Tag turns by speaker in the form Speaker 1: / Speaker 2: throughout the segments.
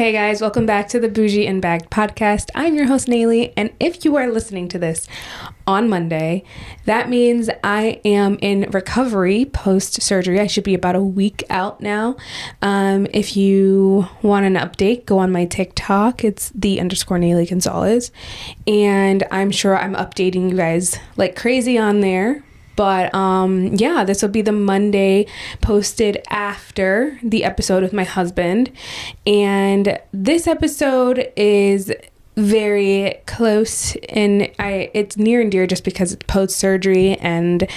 Speaker 1: Hey guys, welcome back to the Bougie&Bagged podcast. I'm your host, Nayli, and if you are listening to this on Monday, that means I am in recovery post-surgery. I should be about a week out now. If you want an update, go on my TikTok. It's _Nayli Gonzalez, and I'm sure I'm updating you guys like crazy on there. But yeah, this will be the Monday posted after the episode with my husband. And this episode is very close and it's near and dear just because it's post-surgery, and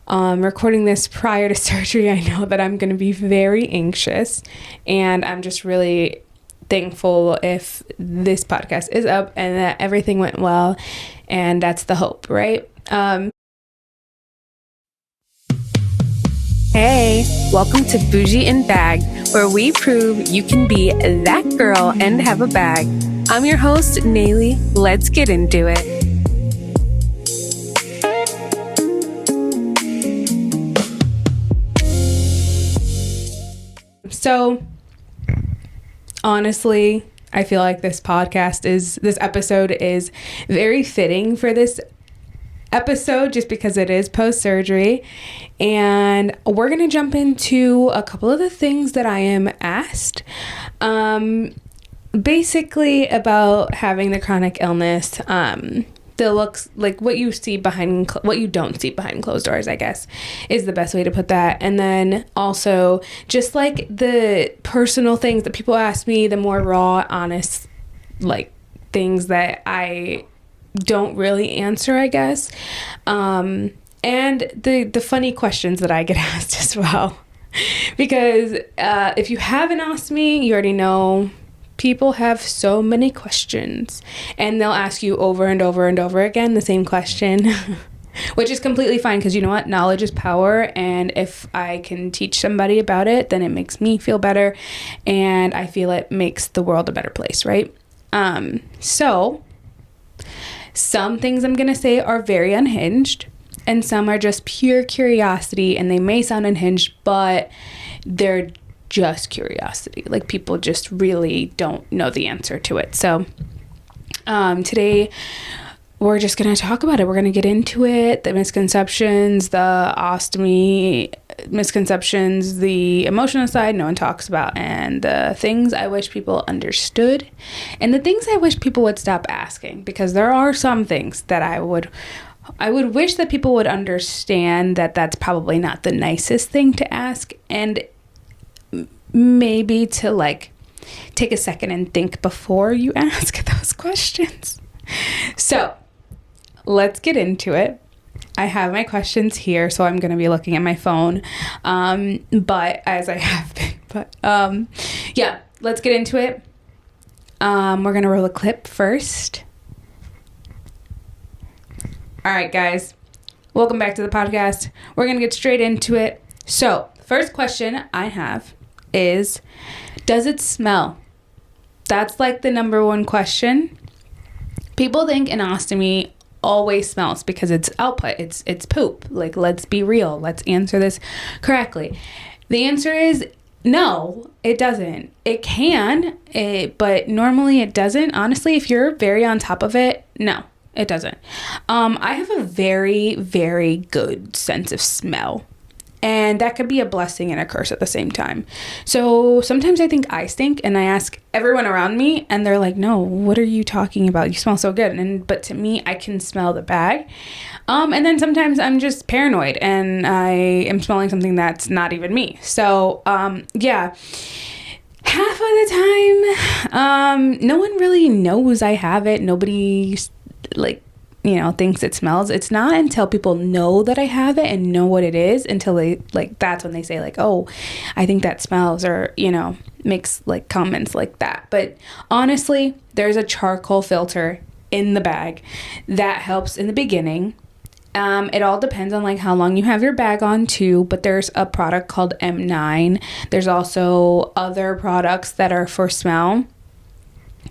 Speaker 1: recording this prior to surgery, I know that I'm going to be very anxious, and I'm just really thankful if this podcast is up and that everything went well, and that's the hope, right? Hey, welcome to Bougie&Bagged, where we prove you can be that girl and have a bag. I'm your host, Nayli. Let's get into it. So, honestly, I feel like this episode is very fitting for this episode just because it is post-surgery, and we're going to jump into a couple of the things that I am asked basically about having the chronic illness, that looks like what you don't see behind closed doors, I guess is the best way to put that. And then also just like the personal things that people ask me, the more raw, honest, like things that I don't really answer, I guess. And the funny questions that I get asked as well. Because if you have an ostomy, you already know people have so many questions. And they'll ask you over and over and over again the same question. Which is completely fine, because you know what? Knowledge is power. And if I can teach somebody about it, then it makes me feel better. And I feel it makes the world a better place, right? So some things I'm going to say are very unhinged, and some are just pure curiosity, and they may sound unhinged, but they're just curiosity. Like, people just really don't know the answer to it. So today we're just going to talk about it. We're going to get into it, the misconceptions, the ostomy misconceptions, the emotional side no one talks about, and the things I wish people understood, and the things I wish people would stop asking, because there are some things that I would wish that people would understand that that's probably not the nicest thing to ask, and maybe to like take a second and think before you ask those questions. So let's get into it. I have my questions here, so I'm going to be looking at my phone, but as I have been. But yeah, let's get into it. We're going to roll a clip first. All right, guys, welcome back to the podcast. We're going to get straight into it. So the first question I have is, does it smell? That's like the number one question. People think an ostomy always smells because it's output, it's poop. Like, let's be real, let's answer this correctly. The answer is no, it doesn't. It can, but normally it doesn't. Honestly, if you're very on top of it, no, it doesn't. I have a very, very good sense of smell, and that could be a blessing and a curse at the same time. So sometimes I think I stink, and I ask everyone around me, and they're like, no, what are you talking about? You smell so good. But to me, I can smell the bag. And then sometimes I'm just paranoid, and I am smelling something that's not even me. So, yeah, half of the time, no one really knows I have it. Nobody, thinks it smells. It's not until people know that I have it and know what it is, until they, that's when they say, oh, I think that smells, or, makes, comments like that. But honestly, there's a charcoal filter in the bag that helps in the beginning. It all depends on, how long you have your bag on, too, but there's a product called M9. There's also other products that are for smell.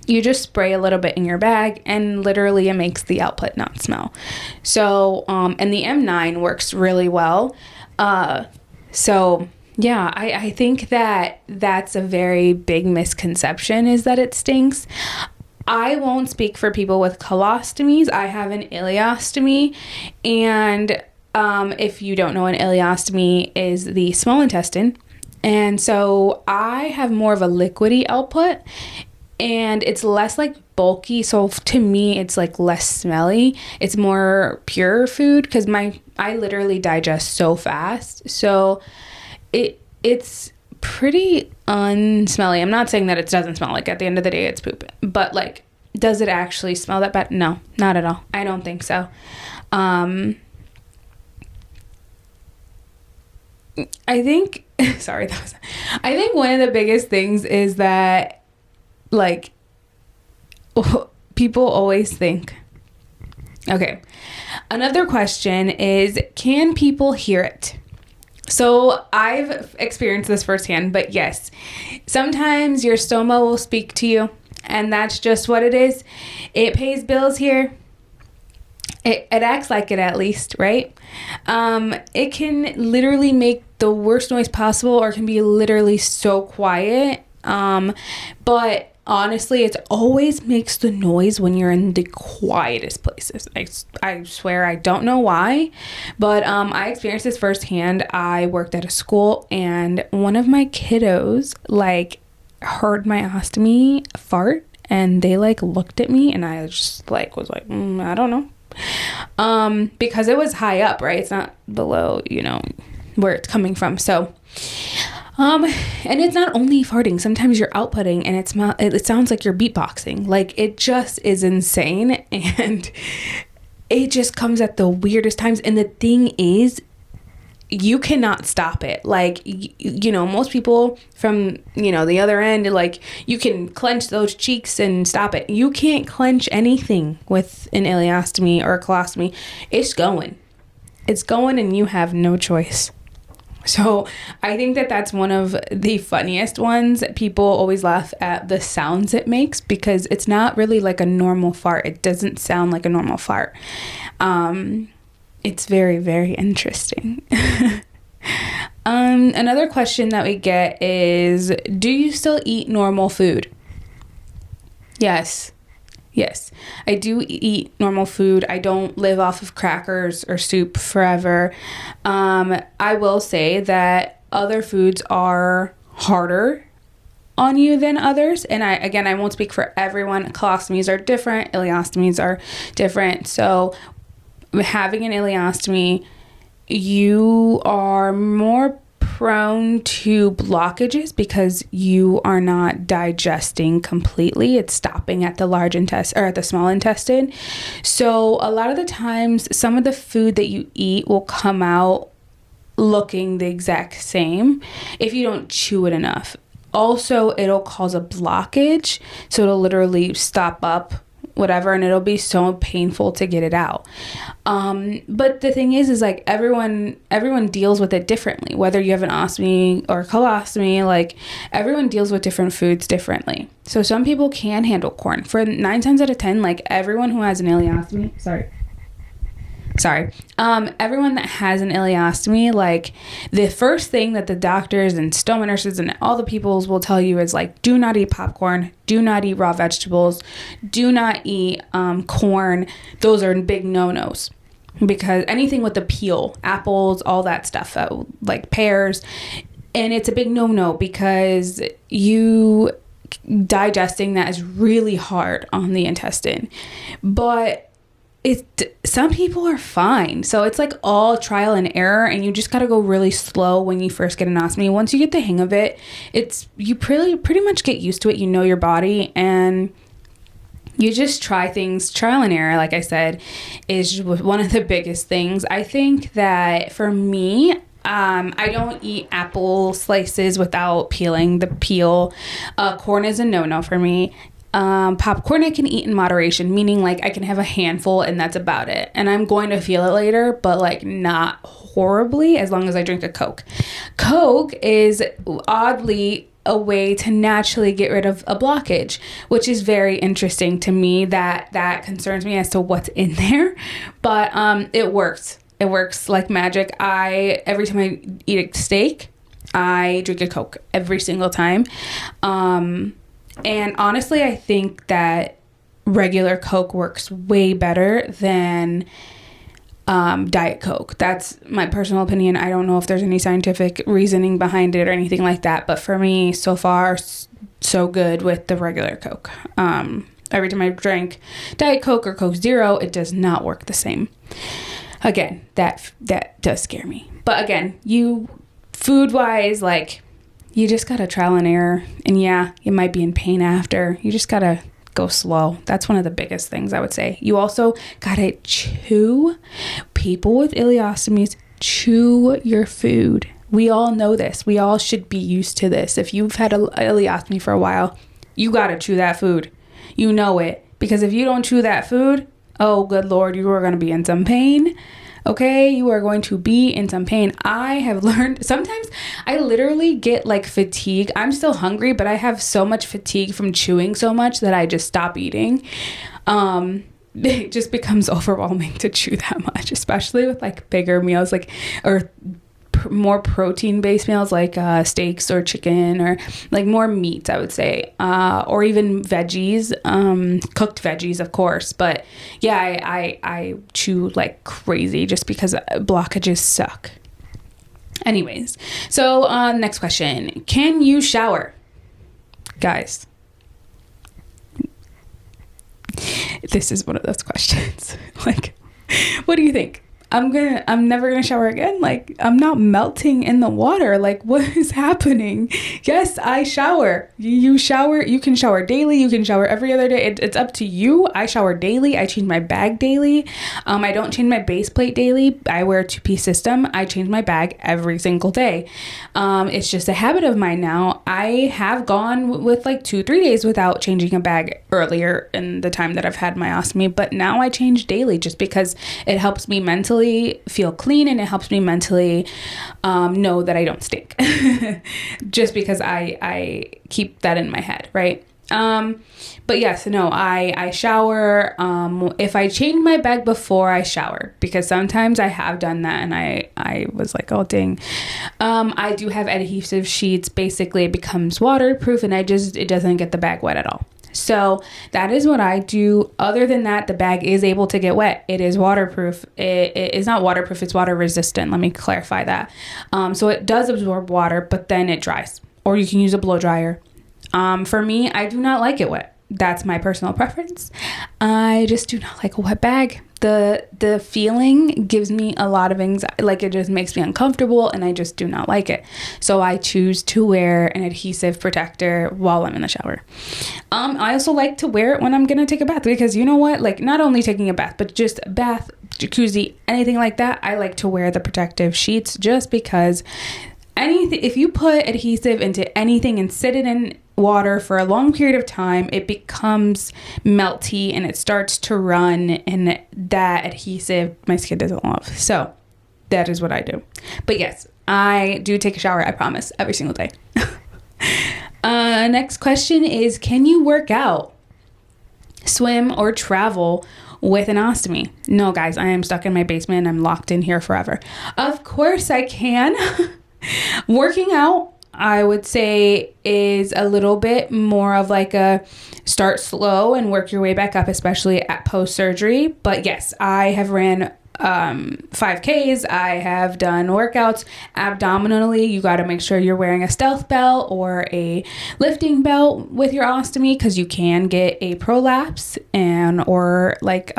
Speaker 1: You just spray a little bit in your bag, and literally it makes the output not smell. So, and the M9 works really well. So Yeah, I think that that's a very big misconception, is that it stinks. I won't speak for people with colostomies. I have an ileostomy, and if you don't know, an ileostomy is the small intestine. And so I have more of a liquidy output, and it's less like bulky. So to me, it's like less smelly. It's more pure food because I literally digest so fast. So it's pretty unsmelly. I'm not saying that it doesn't smell. Like at the end of the day, it's poop. But like, does it actually smell that bad? No, not at all. I don't think so. I think, sorry, I think one of the biggest things is that, like, people always think, okay, another question is, can people hear it? So I've experienced this firsthand, but yes, sometimes your stoma will speak to you, and that's just what it is. It pays bills here. It acts like it, at least, right? It can literally make the worst noise possible, or it can be literally so quiet. But honestly, it always makes the noise when you're in the quietest places. I swear, I don't know why, but I experienced this firsthand. I worked at a school, and one of my kiddos like heard my ostomy fart, and they like looked at me, and I just like was like, I don't know. Because it was high up, right? It's not below, where it's coming from. So, and it's not only farting. Sometimes you're outputting and it sounds like you're beatboxing. Like, it just is insane. And it just comes at the weirdest times. And the thing is, you cannot stop it. Like, most people from, the other end, like, you can clench those cheeks and stop it. You can't clench anything with an ileostomy or a colostomy. It's going, and you have no choice. So I think that that's one of the funniest ones. People always laugh at the sounds it makes, because it's not really like a normal fart. It doesn't sound like a normal fart. It's very, very interesting. Another question that we get is, do you still eat normal food? Yes, I do eat normal food. I don't live off of crackers or soup forever. I will say that other foods are harder on you than others. And I won't speak for everyone. Colostomies are different. Ileostomies are different. So having an ileostomy, you are more prone to blockages because you are not digesting completely. It's stopping at the large intestine or at the small intestine. So a lot of the times, some of the food that you eat will come out looking the exact same if you don't chew it enough. Also, it'll cause a blockage, so it'll literally stop up whatever, and it'll be so painful to get it out. But the thing is like everyone deals with it differently. Whether you have an ostomy or colostomy, like everyone deals with different foods differently. So some people can handle corn. For 9 times out of 10, like everyone who has an ileostomy, everyone that has an ileostomy, like the first thing that the doctors and stoma nurses and all the peoples will tell you is like, do not eat popcorn, do not eat raw vegetables, do not eat corn. Those are big no-nos, because anything with the peel, apples, all that stuff, like pears, and it's a big no-no because you digesting that is really hard on the intestine. But some people are fine. So it's like all trial and error, and you just got to go really slow when you first get an ostomy. Once you get the hang of it, you pretty much get used to it. You know your body, and you just try things. Trial and error, like I said, is one of the biggest things. I think that for me, I don't eat apple slices without peeling the peel. Corn is a no-no for me. Popcorn I can eat in moderation, meaning like I can have a handful and that's about it. And I'm going to feel it later, but like not horribly, as long as I drink a Coke. Coke is oddly a way to naturally get rid of a blockage, which is very interesting to me. That concerns me as to what's in there, but it works. It works like magic. Every time I eat a steak, I drink a Coke every single time. And honestly, I think that regular Coke works way better than Diet Coke. That's my personal opinion. I don't know if there's any scientific reasoning behind it or anything like that, but for me, so far, so good with the regular Coke. Every time I drank Diet Coke or Coke Zero, it does not work the same. Again, that does scare me. But again, food-wise, like, you just gotta trial and error. And yeah, you might be in pain after. You just gotta go slow. That's one of the biggest things I would say. You also gotta chew. People with ileostomies, chew your food. We all know this. We all should be used to this. If you've had an ileostomy for a while, you gotta chew that food. You know it. Because if you don't chew that food, oh, good Lord, you are going to be in some pain. Okay, you are going to be in some pain. I have learned, sometimes I literally get like fatigue. I'm still hungry, but I have so much fatigue from chewing so much that I just stop eating. It just becomes overwhelming to chew that much, especially with like bigger meals, like, or more protein-based meals like steaks or chicken or like more meat, I would say, or even veggies, cooked veggies, of course. But yeah, I chew like crazy just because blockages suck. Anyways, so next question. Can you shower? Guys, this is one of those questions. Like, what do you think? I'm never gonna shower again. Like, I'm not melting in the water. Like, what is happening? Yes, I shower. You shower. You can shower daily. You can shower every other day. It's up to you. I shower daily. I change my bag daily. I don't change my base plate daily. I wear a 2-piece system. I change my bag every single day. It's just a habit of mine now. I have gone with like 2-3 days without changing a bag earlier in the time that I've had my ostomy, but now I change daily just because it helps me mentally feel clean, and it helps me mentally know that I don't stink just because I keep that in my head, right? But yes, no, I shower. If I change my bag before I shower, because sometimes I have done that and I was like, oh dang. I do have adhesive sheets. Basically it becomes waterproof and it doesn't get the bag wet at all. So that is what I do. Other than that, the bag is able to get wet. It is waterproof. It is not waterproof. It's water resistant. Let me clarify that. So it does absorb water, but then it dries. Or you can use a blow dryer. For me, I do not like it wet. That's my personal preference. I just do not like a wet bag. The feeling gives me a lot of anxiety. Like, it just makes me uncomfortable, and I just do not like it. So I choose to wear an adhesive protector while I'm in the shower. I also like to wear it when I'm gonna take a bath, because you know what? Like, not only taking a bath, but just a bath, jacuzzi, anything like that, I like to wear the protective sheets just because if you put adhesive into anything and sit it in water for a long period of time, it becomes melty and it starts to run, and that adhesive my skin doesn't love. So that is what I do. But yes, I do take a shower, I promise, every single day. Next question is, can you work out, swim, or travel with an ostomy? No, guys, I am stuck in my basement. I'm locked in here forever. Of course I can. Working out, I would say, is a little bit more of like a start slow and work your way back up, especially at post-surgery. But yes, I have ran 5Ks. I have done workouts abdominally. You got to make sure you're wearing a stealth belt or a lifting belt with your ostomy, because you can get a prolapse or like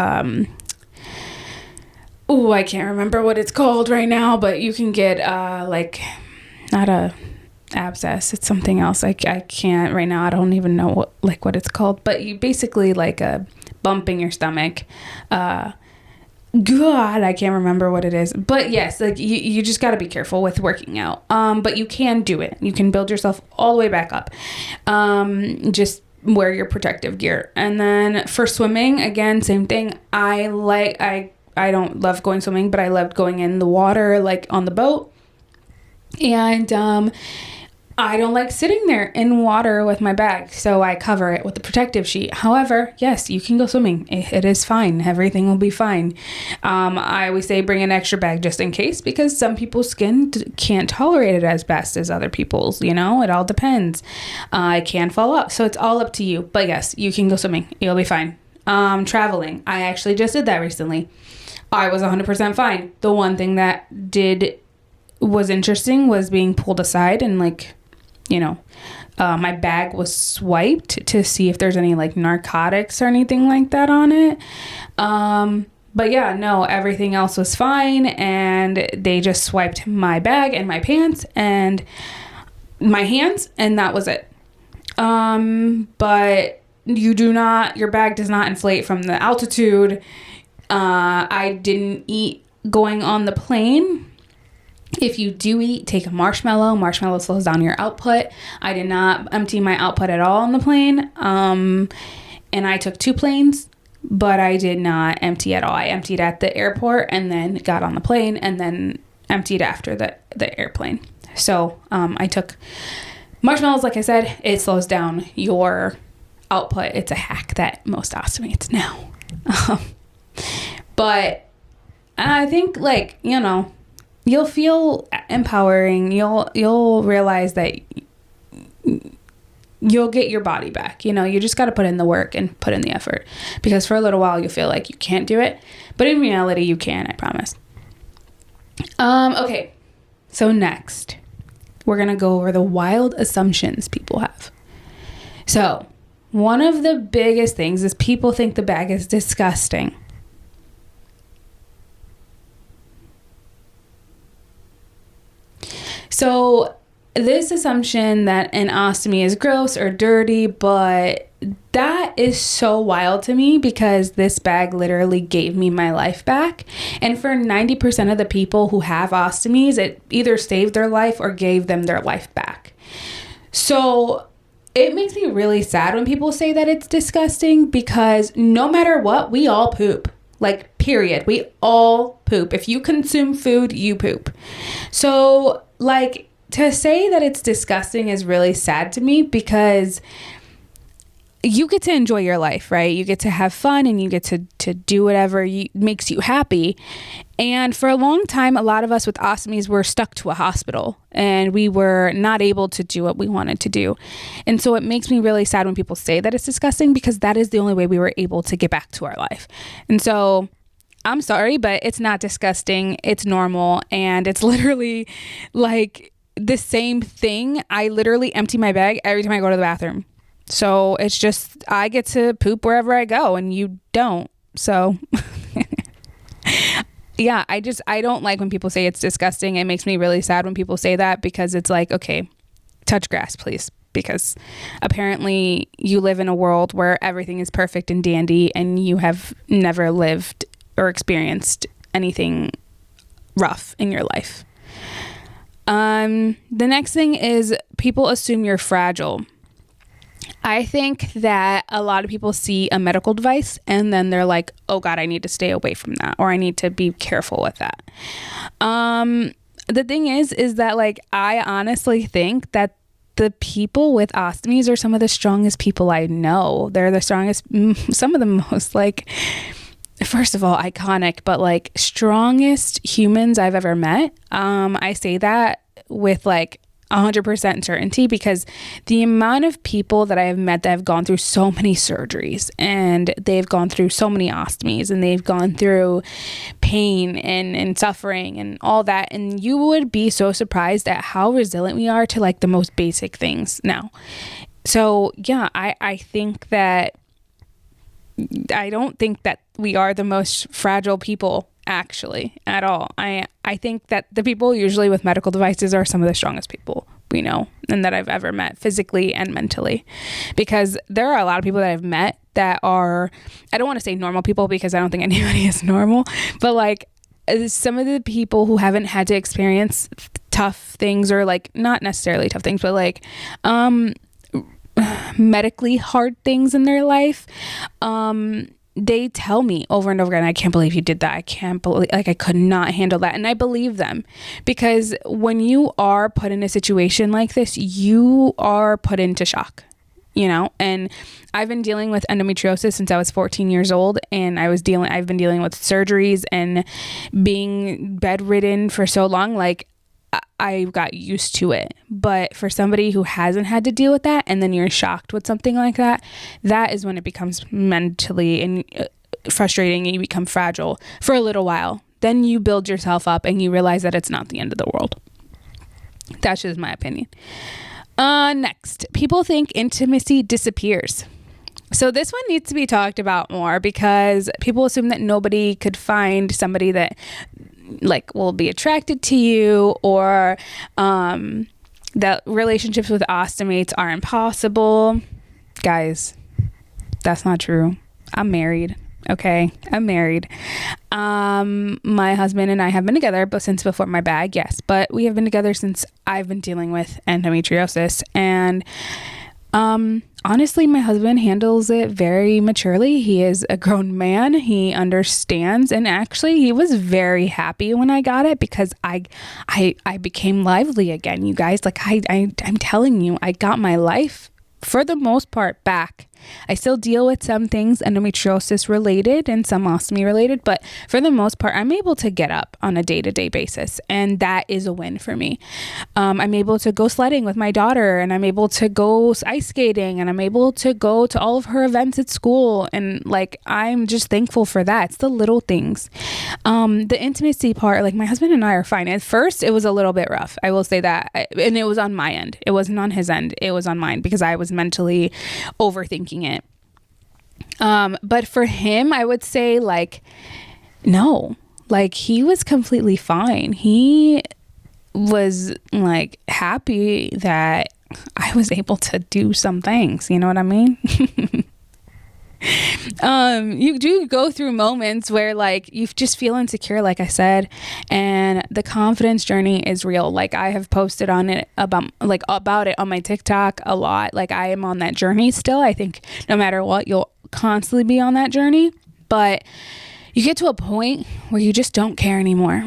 Speaker 1: I can't remember what it's called right now, but you can get like, not a abscess, it's something else. I can't right now. I don't even know what it's called, but you basically like a bump in your stomach. God, I can't remember what it is. But yes, like you just got to be careful with working out. But you can do it. You can build yourself all the way back up. Just wear your protective gear. And then for swimming, again, same thing. I don't love going swimming, but I loved going in the water, like on the boat. And I don't like sitting there in water with my bag, so I cover it with a protective sheet. However, yes, you can go swimming. It is fine. Everything will be fine. I always say bring an extra bag just in case, because some people's skin can't tolerate it as best as other people's, you know? It all depends. It can fall up, so it's all up to you. But yes, you can go swimming. You'll be fine. Traveling. I actually just did that recently. I was 100% fine. The one thing that was interesting was being pulled aside and like, you know, my bag was swiped to see if there's any like narcotics or anything like that on it. But yeah, no, everything else was fine. And they just swiped my bag and my pants and my hands, and that was it. But your bag does not inflate from the altitude. I didn't eat going on the plane. If you do eat, take a marshmallow. Marshmallow slows down your output. I did not empty my output at all on the plane. And I took 2 planes, but I did not empty at all. I emptied at the airport and then got on the plane and then emptied after the airplane. So I took marshmallows. Like I said, it slows down your output. It's a hack that most ostomates know. But I think, like, you know, you'll feel empowering. You'll realize that you'll get your body back. You know, you just got to put in the work and put in the effort, because for a little while you feel like you can't do it, but in reality you can, I promise. Okay. So next, we're going to go over the wild assumptions people have. So one of the biggest things is people think the bag is disgusting. So this assumption that an ostomy is gross or dirty, but that is so wild to me, because this bag literally gave me my life back. And for 90% of the people who have ostomies, it either saved their life or gave them their life back. So it makes me really sad when people say that it's disgusting, because no matter what, we all poop. Like, period. We all poop. If you consume food, you poop. So, like, to say that it's disgusting is really sad to me, because you get to enjoy your life, right? You get to have fun and you get to do whatever makes you happy. And for a long time, a lot of us with ostomies were stuck to a hospital and we were not able to do what we wanted to do. And so it makes me really sad when people say that it's disgusting, because that is the only way we were able to get back to our life. And so I'm sorry, but it's not disgusting. It's normal. And it's literally like the same thing. I literally empty my bag every time I go to the bathroom. So it's just, I get to poop wherever I go and you don't. So yeah, I don't like when people say it's disgusting. It makes me really sad when people say that, because it's like, okay, touch grass, please. Because apparently you live in a world where everything is perfect and dandy and you have never lived or experienced anything rough in your life. The next thing is people assume you're fragile. I think that a lot of people see a medical device and then they're like, oh God, I need to stay away from that, or I need to be careful with that. The thing is that, like, I honestly think that the people with ostomies are some of the strongest people I know. They're the strongest, some of the most, like, first of all, iconic, but like strongest humans I've ever met. I say that with like 100% certainty, because the amount of people that I have met that have gone through so many surgeries and they've gone through so many ostomies and they've gone through pain and suffering and all that. And you would be so surprised at how resilient we are to like the most basic things now. So yeah, I think that I don't think that we are the most fragile people actually at all. I think that the people usually with medical devices are some of the strongest people we know and that I've ever met, physically and mentally, because there are a lot of people that I've met that are, I don't want to say normal people because I don't think anybody is normal, but like some of the people who haven't had to experience tough things, or like not necessarily tough things, but like medically hard things in their life, they tell me over and over again, I can't believe you did that. I can't believe, like, I could not handle that. And I believe them, because when you are put in a situation like this, you are put into shock, and I've been dealing with endometriosis since I was 14 years old, and I've been dealing with surgeries and being bedridden for so long. Like, I got used to it. But for somebody who hasn't had to deal with that, and then you're shocked with something like that, that is when it becomes mentally and frustrating, and you become fragile for a little while. Then you build yourself up and you realize that it's not the end of the world. That's just my opinion. Next, people think intimacy disappears. So this one needs to be talked about more, because people assume that nobody could find somebody that like will be attracted to you, or that relationships with ostomates are impossible. Guys, that's not true. I'm married. Okay, I'm married. My husband and I have been together since before my bag, yes, but we have been together since I've been dealing with endometriosis. And honestly, my husband handles it very maturely. He is a grown man. He understands, and actually he was very happy when I got it, because I became lively again, you guys. Like, I'm telling you, I got my life for the most part back. I still deal with some things endometriosis related and some ostomy related, but for the most part, I'm able to get up on a day-to-day basis, and that is a win for me. I'm able to go sledding with my daughter, and I'm able to go ice skating, and I'm able to go to all of her events at school, and like, I'm just thankful for that. It's the little things. The intimacy part, like, my husband and I are fine. At first, it was a little bit rough, I will say that, and it was on my end. It wasn't on his end. It was on mine, because I was mentally overthinking it. But for him, I would say, like, no, like, he was completely fine. He was like happy that I was able to do some things, you know what I mean? You do go through moments where, like, you just feel insecure, like I said, and the confidence journey is real. Like, I have posted on it about it on my TikTok a lot. Like, I am on that journey still. I think no matter what, you'll constantly be on that journey, but you get to a point where you just don't care anymore.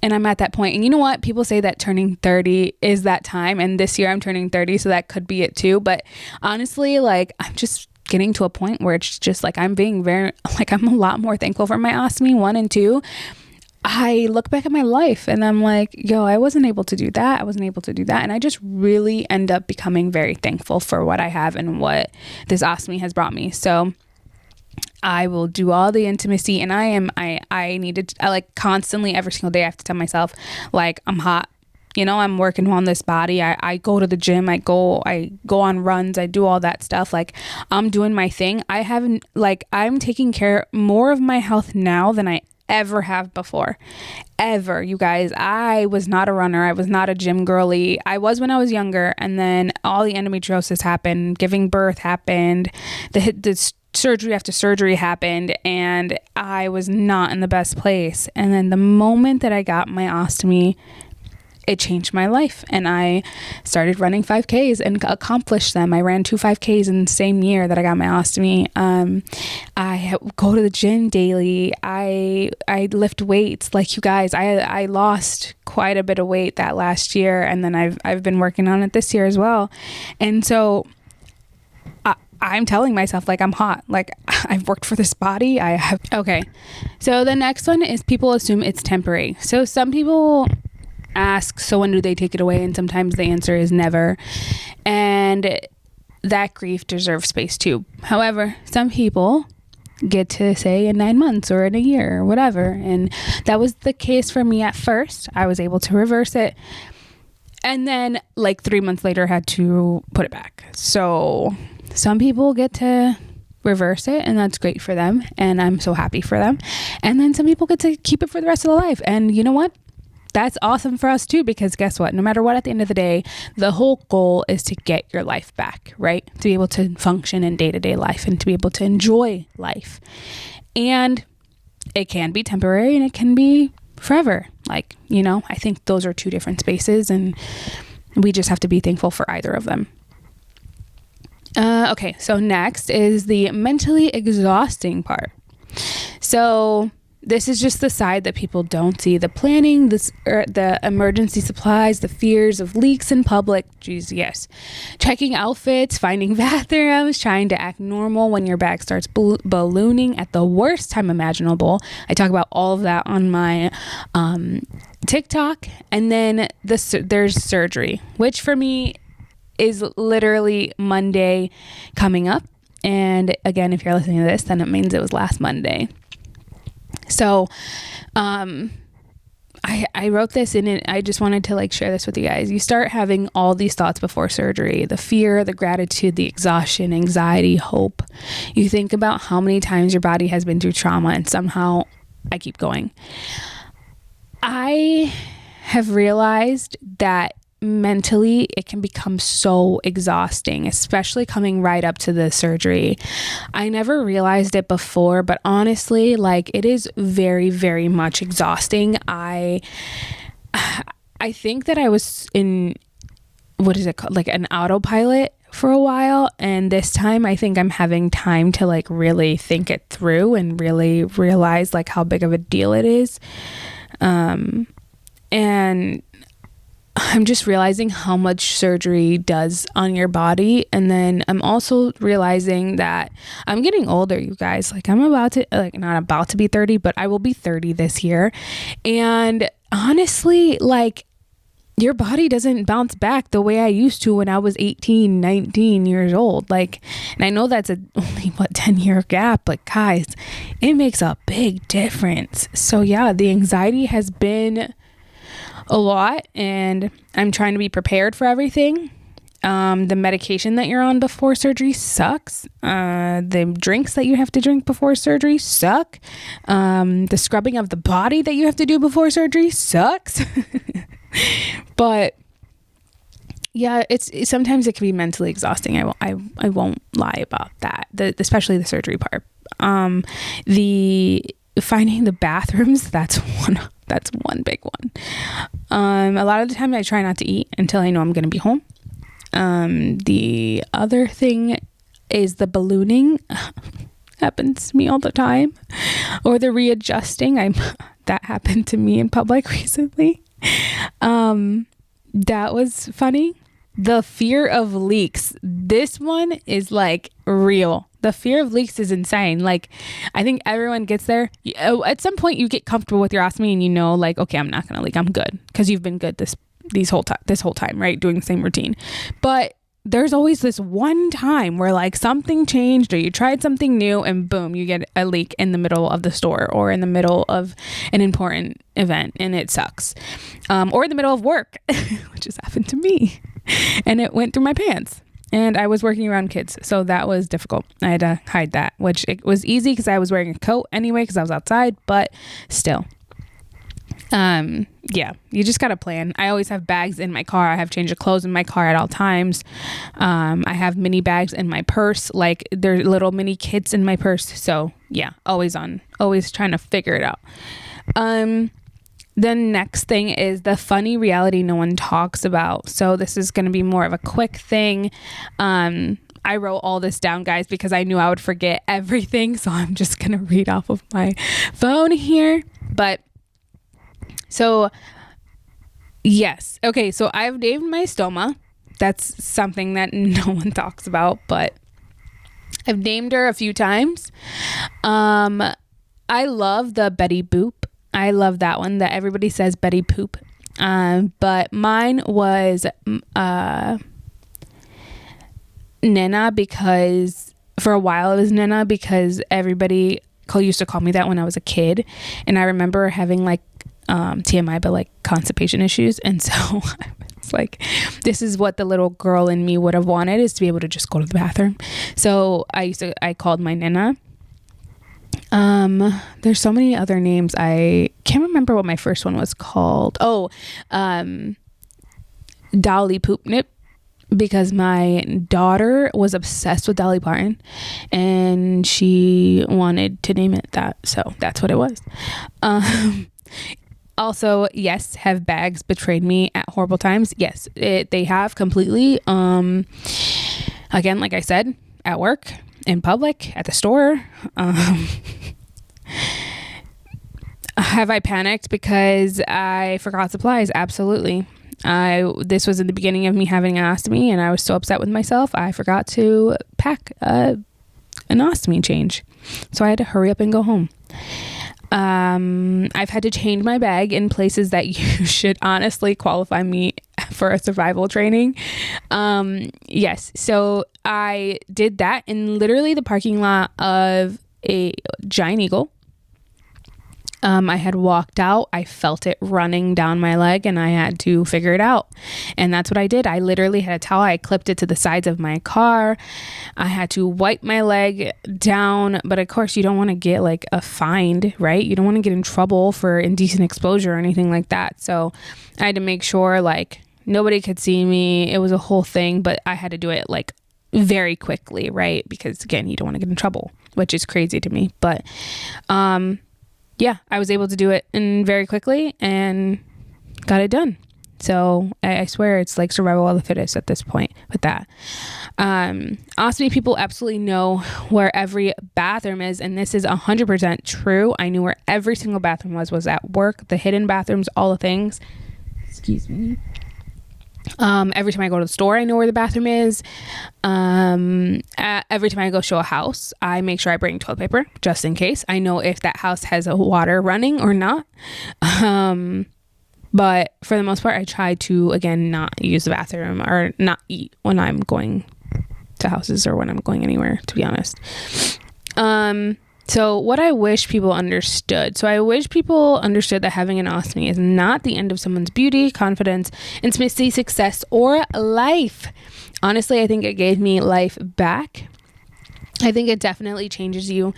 Speaker 1: And I'm at that point. And you know what? People say that turning 30 is that time. And this year I'm turning 30, so that could be it too. But honestly, like, I'm just getting to a point where it's just like, I'm a lot more thankful for my ostomy 1 and 2. I look back at my life and I'm like, yo, I wasn't able to do that. And I just really end up becoming very thankful for what I have and what this ostomy has brought me. So I will do all the intimacy, and I need to, like, constantly every single day I have to tell myself, like, I'm hot. I'm working on this body. I go to the gym. I go on runs. I do all that stuff. Like, I'm doing my thing. I'm taking care more of my health now than I ever have before. Ever, you guys. I was not a runner. I was not a gym girly. I was when I was younger. And then all the endometriosis happened. Giving birth happened. The surgery after surgery happened, and I was not in the best place. And then the moment that I got my ostomy, it changed my life, and I started running 5Ks and accomplished them. I ran 2 5Ks in the same year that I got my ostomy. I go to the gym daily. I lift weights. Like, you guys, I lost quite a bit of weight that last year, and then I've been working on it this year as well. And so I'm telling myself, like, I'm hot. Like, I've worked for this body. Okay. So the next one is people assume it's temporary. So some people ask, so when do they take it away? And sometimes the answer is never. And that grief deserves space too. However, some people get to say in 9 months or in a year or whatever. And that was the case for me at first. I was able to reverse it. And then, like, 3 months later, had to put it back. So some people get to reverse it, and that's great for them. And I'm so happy for them. And then some people get to keep it for the rest of their life. And you know what? That's awesome for us too, because guess what? No matter what, at the end of the day, the whole goal is to get your life back, right? To be able to function in day-to-day life and to be able to enjoy life. And it can be temporary and it can be forever. Like, I think those are 2 different spaces, and we just have to be thankful for either of them. Okay, so next is the mentally exhausting part. So this is just the side that people don't see. The planning, the emergency supplies, the fears of leaks in public. Geez, yes. Checking outfits, finding bathrooms, trying to act normal when your bag starts ballooning at the worst time imaginable. I talk about all of that on my TikTok. And then there's surgery, which for me is literally Monday coming up. And again, if you're listening to this, then it means it was last Monday. So, I wrote this in it. I just wanted to share this with you guys. You start having all these thoughts before surgery: the fear, the gratitude, the exhaustion, anxiety, hope. You think about how many times your body has been through trauma, and somehow I keep going. I have realized that mentally it can become so exhausting, especially coming right up to the surgery. I never realized it before, but honestly, it is very, very much exhausting. I think that I was in, what is it called, an autopilot for a while, and this time I think I'm having time to really think it through and really realize how big of a deal it is. And I'm just realizing how much surgery does on your body. And then I'm also realizing that I'm getting older, you guys. I'm about to, not about to be 30, but I will be 30 this year. And honestly, your body doesn't bounce back the way I used to when I was 18, 19 years old. And I know that's only 10-year gap, but guys, it makes a big difference. So yeah, the anxiety has been a lot, and I'm trying to be prepared for everything. The medication that you're on before surgery sucks. The drinks that you have to drink before surgery suck. The scrubbing of the body that you have to do before surgery sucks. But yeah, sometimes it can be mentally exhausting. I won't lie about that. Especially the surgery part. The finding the bathrooms, that's one big one. A lot of the time I try not to eat until I know I'm going to be home. The other thing is the ballooning. Happens to me all the time. Or the readjusting. That happened to me in public recently. That was funny. The fear of leaks. This one is real. The fear of leaks is insane. I think everyone gets there. At some point you get comfortable with your ostomy and okay, I'm not going to leak. I'm good. Because you've been good this whole time, right? Doing the same routine. But there's always this one time where something changed or you tried something new and boom, you get a leak in the middle of the store or in the middle of an important event and it sucks. Or in the middle of work, which has happened to me. And it went through my pants. And I was working around kids, so that was difficult. I had to hide that, which it was easy because I was wearing a coat anyway because I was outside, but still. Yeah, you just got to plan. I always have bags in my car. I have change of clothes in my car at all times. I have mini bags in my purse. There's little mini kits in my purse. So yeah, always trying to figure it out. The next thing is the funny reality no one talks about. So this is going to be more of a quick thing. I wrote all this down, guys, because I knew I would forget everything. So I'm just going to read off of my phone here. But so yes. Okay. So I've named my stoma. That's something that no one talks about, but I've named her a few times. I love the Betty Boop. I love that one that everybody says Betty Poop. But mine was Nana, because for a while it was Nana because everybody used to call me that when I was a kid. And I remember having TMI, but constipation issues. And so I was this is what the little girl in me would have wanted, is to be able to just go to the bathroom. So I called my Nana. There's so many other names. I can't remember what my first one was called. Dolly Poop Nip, because my daughter was obsessed with Dolly Parton and she wanted to name it that. So that's what it was. Also, yes, have bags betrayed me at horrible times? Yes, they have completely. Again, like I said, at work, in public, at the store. Have I panicked because I forgot supplies? Absolutely. This was in the beginning of me having an ostomy, and I was so upset with myself. I forgot to pack an ostomy change. So I had to hurry up and go home. I've had to change my bag in places that you should honestly qualify me for a survival training. Yes. So I did that in literally the parking lot of a Giant Eagle. I had walked out, I felt it running down my leg, and I had to figure it out. And that's what I did. I literally had a towel. I clipped it to the sides of my car. I had to wipe my leg down. But of course, you don't want to get like a fine, right? You don't want to get in trouble for indecent exposure or anything like that. So I had to make sure like nobody could see me. It was a whole thing, but I had to do it like very quickly, right? Because again, you don't want to get in trouble, which is crazy to me. But, yeah, I was able to do it very quickly and got it done. So I swear it's like survival of the fittest at this point with that. Ostomy people absolutely know where every bathroom is. And this is 100% true. I knew where every single bathroom was at work, the hidden bathrooms, all the things. Excuse me. Every time I go to the store, I know where the bathroom is. Every time I go show a house, I make sure I bring toilet paper just in case. I know if that house has a water running or not. But for the most part, I try to, again, not use the bathroom or not eat when I'm going to houses or when I'm going anywhere, to be honest. So what I wish people understood. So I wish people understood that having an ostomy is not the end of someone's beauty, confidence, intimacy, success, or life. Honestly, I think it gave me life back. I think it definitely changes you.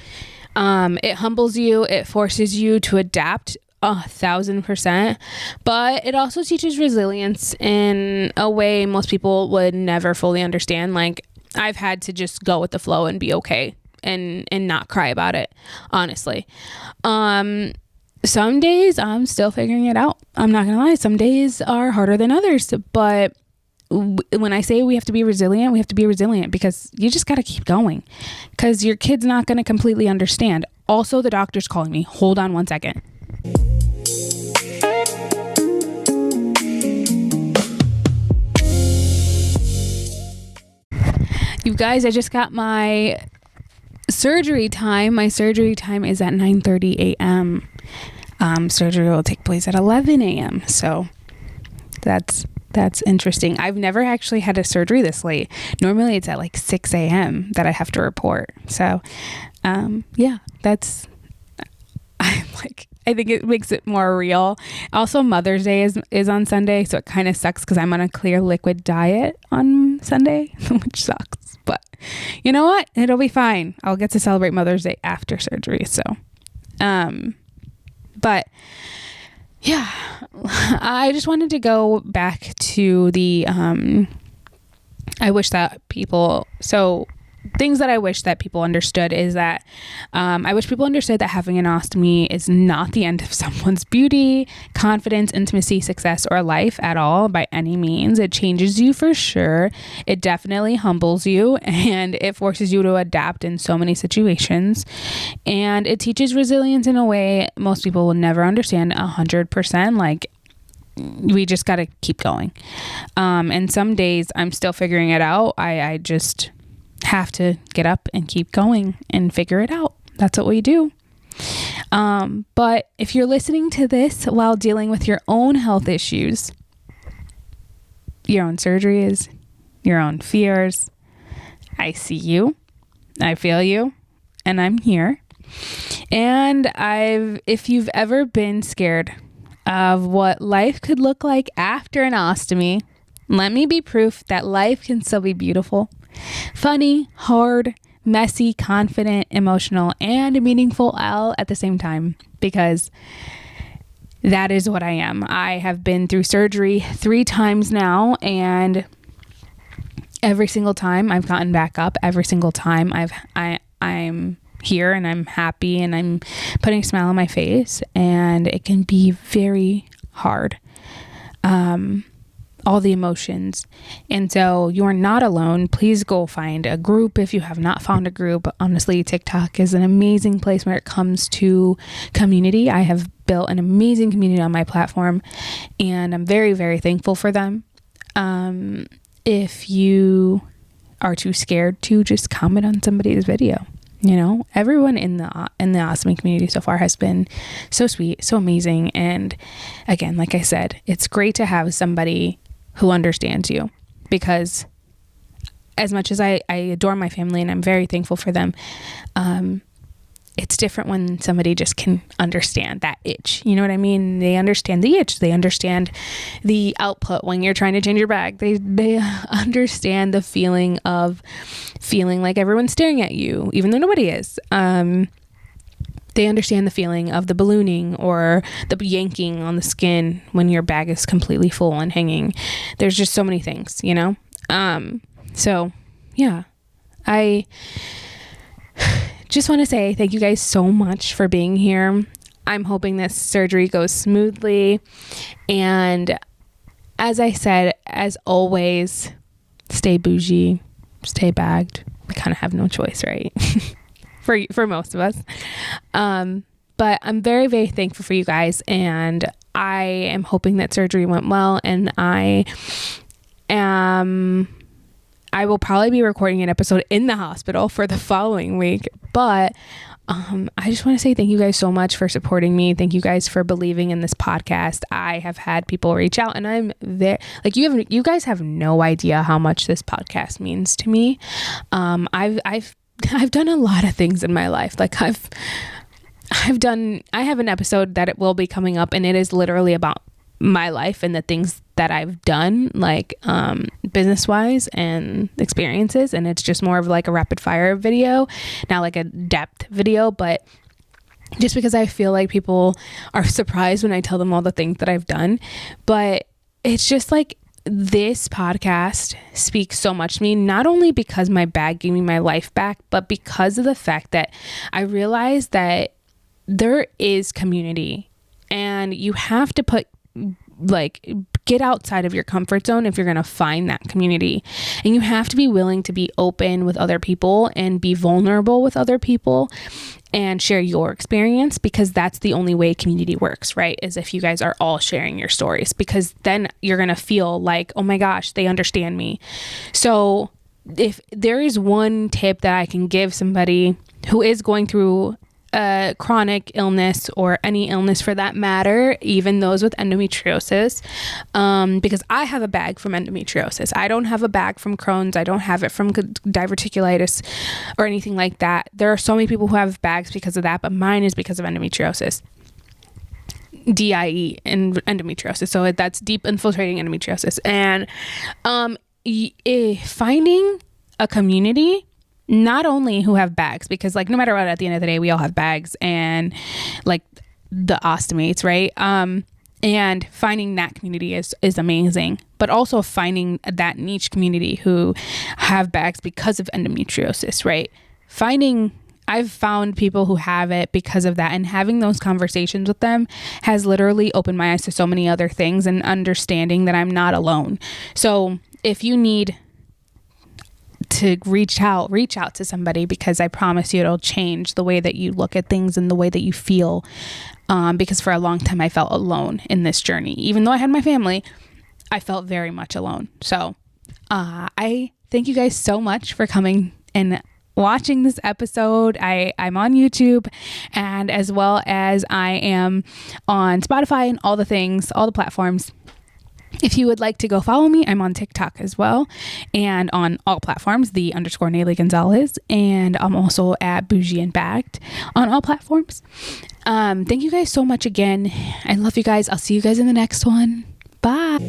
Speaker 1: It humbles you. It forces you to adapt 1,000%. But it also teaches resilience in a way most people would never fully understand. Like, I've had to just go with the flow and be okay. And not cry about it, honestly. Some days I'm still figuring it out. I'm not gonna lie. Some days are harder than others. But when I say we have to be resilient because you just got to keep going because your kid's not going to completely understand. Also, the doctor's calling me. Hold on one second. You guys, I just got my surgery time. My surgery time is at 9:30 a.m. Surgery will take place at 11 a.m. So that's interesting. I've never actually had a surgery this late. Normally it's at like 6 a.m. that I have to report. So yeah, I think it makes it more real. Also, Mother's Day is on Sunday, so it kind of sucks because I'm on a clear liquid diet on Sunday, which sucks. But you know what? It'll be fine. I'll get to celebrate Mother's Day after surgery. So, but yeah, I just wanted to go back to the, things that I wish that people understood is that I wish people understood that having an ostomy is not the end of someone's beauty, confidence, intimacy, success, or life at all by any means. It changes you for sure. It definitely humbles you and it forces you to adapt in so many situations. And it teaches resilience in a way most people will never understand 100%. Like, we just got to keep going. And some days I'm still figuring it out. I just have to get up and keep going and figure it out. That's what we do. But if you're listening to this while dealing with your own health issues, your own surgeries, your own fears, I see you, I feel you, and I'm here. And if you've ever been scared of what life could look like after an ostomy, let me be proof that life can still be beautiful, funny, hard, messy, confident, emotional, and meaningful all at the same time, because that is what I am. I have been through surgery 3 times now, and every single time I've gotten back up. Every single time I'm here and I'm happy and I'm putting a smile on my face, and it can be very hard. all the emotions. And so you are not alone. Please go find a group if you have not found a group. Honestly, TikTok is an amazing place when it comes to community. I have built an amazing community on my platform, and I'm very, very thankful for them. If you are too scared to, just comment on somebody's video. Everyone in the Ostomy community so far has been so sweet, so amazing. And again, like I said, it's great to have somebody who understands you, because as much as I adore my family and I'm very thankful for them, it's different when somebody just can understand that itch. You know what I mean? They understand the itch. They understand the output when you're trying to change your bag. They understand the feeling of feeling like everyone's staring at you, even though nobody is. They understand the feeling of the ballooning or the yanking on the skin when your bag is completely full and hanging. There's just so many things, So yeah, I just want to say thank you guys so much for being here. I'm hoping this surgery goes smoothly. And as I said, as always, stay bougie, stay bagged. We kind of have no choice, right? for most of us. But I'm very, very thankful for you guys. And I am hoping that surgery went well. And I will probably be recording an episode in the hospital for the following week. But I just want to say thank you guys so much for supporting me. Thank you guys for believing in this podcast. I have had people reach out, and I'm there. Like, you guys have no idea how much this podcast means to me. I've done a lot of things in my life. Like I have an episode that it will be coming up, and it is literally about my life and the things that I've done, like business wise and experiences. And it's just more of like a rapid fire video, not like a depth video. But just because I feel like people are surprised when I tell them all the things that I've done. But it's just like, this podcast speaks so much to me, not only because my bag gave me my life back, but because of the fact that I realized that there is community, and you have to get outside of your comfort zone if you're going to find that community. And you have to be willing to be open with other people and be vulnerable with other people and share your experience, because that's the only way community works, right? Is if you guys are all sharing your stories, because then you're going to feel like, oh my gosh, they understand me. So if there is one tip that I can give somebody who is going through a chronic illness, or any illness for that matter, even those with endometriosis, because I have a bag from endometriosis. I don't have a bag from Crohn's. I don't have it from diverticulitis or anything like that. There are so many people who have bags because of that, but mine is because of endometriosis. DIE and endometriosis. So that's deep infiltrating endometriosis. And finding a community, not only who have bags, because like no matter what, at the end of the day, we all have bags, and like the ostomates, right? And finding that community is amazing, but also finding that niche community who have bags because of endometriosis, right? I've found people who have it because of that, and having those conversations with them has literally opened my eyes to so many other things, and understanding that I'm not alone. So if you need to reach out to somebody, because I promise you it'll change the way that you look at things and the way that you feel. Because for a long time I felt alone in this journey. Even though I had my family, I felt very much alone. So I thank you guys so much for coming and watching this episode. I'm on YouTube, and as well as I am on Spotify and all the things, all the platforms. If you would like to go follow me, I'm on TikTok as well, and on all platforms, _Nayli Gonzalez, and I'm also at Bougie&Bagged on all platforms. Thank you guys so much again. I love you guys. I'll see you guys in the next one. Bye.